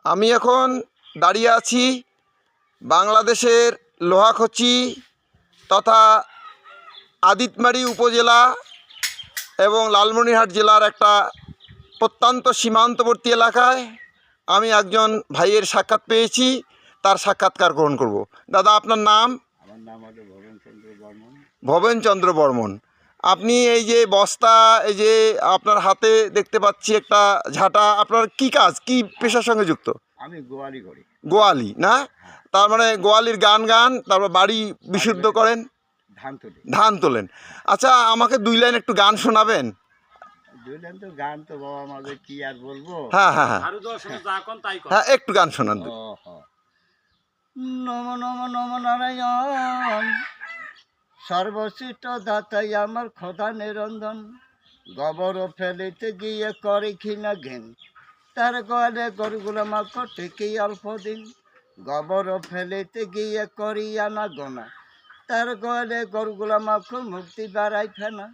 আমি এখন দাঁড়িয়ে আছি বাংলাদেশের লোহাখচি তথা আদিতমারি উপজেলা এবং লালমনিরহাট জেলার একটা প্রত্যন্ত সীমান্তবর্তী এলাকায়। আমি একজন ভাইয়ের সাক্ষাৎ পেয়েছি, তার সাক্ষাৎকার গ্রহণ করব। দাদা, আপনার নাম? আমার নাম হলো ভবেনচন্দ্র বর্মন। ভবেনচন্দ্র বর্মন। আপনি এই যে বস্তা, এই যে আপনার হাতে দেখতে পাচ্ছি একটা ঝাঁটা, আপনার কি কাজ, কি পেশার সঙ্গে যুক্ত? আমি গোয়ালি করি। গোয়ালি না? তার মানে গোয়ালির গান তারপর বাড়ি বিশুদ্ধ করেন, ধান তোলেন। আচ্ছা, আমাকে 2 লাইন একটু গান শোনাবেন? 2 লাইন তো গান তো বাবা আমাদের কি আর বলবো। হ্যাঁ, একটু গান শোনান। নম নম নম নারায়ণ, সর্বশ্রেষ্ঠ দাতাই আমার খোদা নিরঞ্জন। গোবর ফেলিতে গিয়ে করে ঘৃণা ঘিন, তার গলে গরুগুলো মাখ টেকেই অল্প দিন। গোবর ফেলিতে গিয়ে করি আনা গোনা, তার গলে গরুগুলো মাখ মুক্তি বাড়াই ফেনা।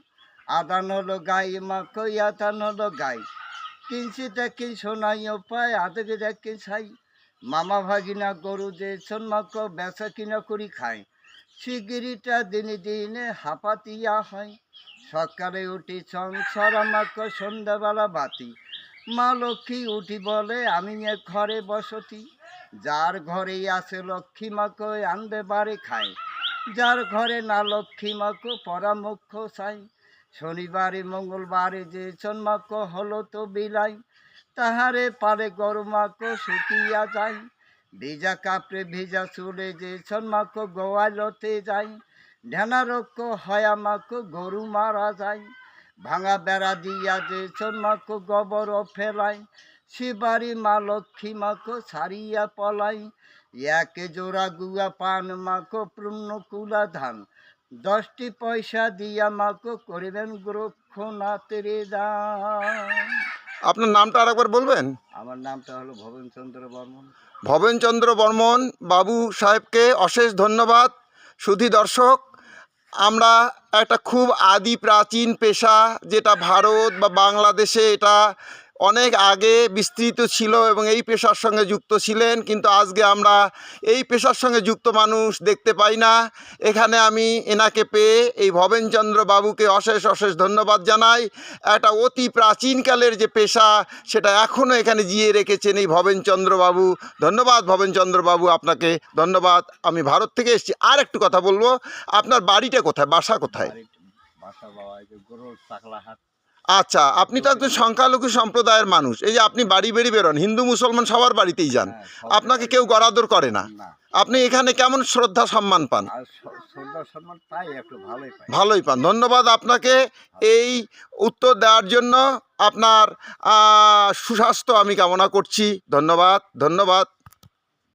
আদান হলো গাই মাখ, আদান হলো গাই, কিনছি দেখি সোনাই পায়, আদকে দেখি ছাই। মামা ভাগিনা গরু যে মাখ বেচা কিনা করি খায়, শিগগিরিটা দিনে দিনে হাঁপাতিয়া হয়। সকালে উঠি সংসার আমাকে সন্ধ্যাবেলা বাতি, মা লক্ষ্মী উঠি বলে আমি ঘরে বসতি। যার ঘরে আছে লক্ষ্মী মাকে আনবে বাড়ি খায়, যার ঘরে না লক্ষ্মী মাকে পরামর্শ চাই। শনিবারে মঙ্গলবারে যে জন্মাক হলো তো বিলাই, তাহারে পারে গরু মাকে শুকিয়া যায়। ভিজা কাপড়ে ভিজা চুলে যে জন্মাক গোয়ালতে যায়, ঢেনা রক্ষ হয় আমাকে গরু মারা যায়। ভাঙা বেড়া দিয়া যে জন্মাক গোবর ফেলায়, শিবারি মা লক্ষ্মী মাকে ছাড়িয়া পলাই। একে জোড়া গুয়া পান মাকে পূর্ণ কুলা ধান, 10টি পয়সা দিয়া মাকে করিবেন গোরক্ষনাথের দান। আপনার নামটা আরেকবার বলবেন? আমার নামটা হলো ভবেনচন্দ্র বর্মন। ভবেনচন্দ্র বর্মন বাবু সাহেবকে অশেষ ধন্যবাদ। সুধী দর্শক, আমরা একটা খুব আদি প্রাচীন পেশা, যেটা ভারত বা বাংলাদেশে এটা অনেক আগে বিস্তৃত ছিল এবং এই পেশার সঙ্গে যুক্ত ছিলেন, কিন্তু আজকে আমরা এই পেশার সঙ্গে যুক্ত মানুষ দেখতে পাই না। এখানে আমি এনাকে পেয়ে এই ভবেনচন্দ্র বাবুকে অশেষ অশেষ ধন্যবাদ জানাই। একটা অতি প্রাচীনকালের যে পেশা, সেটা এখনও এখানে জিয়ে রেখেছেন এই ভবেনচন্দ্র বাবু। ধন্যবাদ ভবেনচন্দ্র বাবু, আপনাকে ধন্যবাদ। আমি ভারত থেকে এসেছি। আর একটু কথা বলবো, আপনার বাড়িটা কোথায়, বাসা কোথায়? বাসা বাবা গরুর চাকলাহাট। আচ্ছা, আপনি তো একজন সংখ্যালঘু সম্প্রদায়ের মানুষ। এই যে আপনি বাড়ি বেরোন, হিন্দু মুসলমান সবার বাড়িতেই যান, আপনাকে কেউ গরাদর করে না। আপনি এখানে কেমন শ্রদ্ধা সম্মান পান? ভালোই পান। ধন্যবাদ আপনাকে এই উত্তর দেওয়ার জন্য। আপনার সুস্বাস্থ্য আমি কামনা করছি। ধন্যবাদ।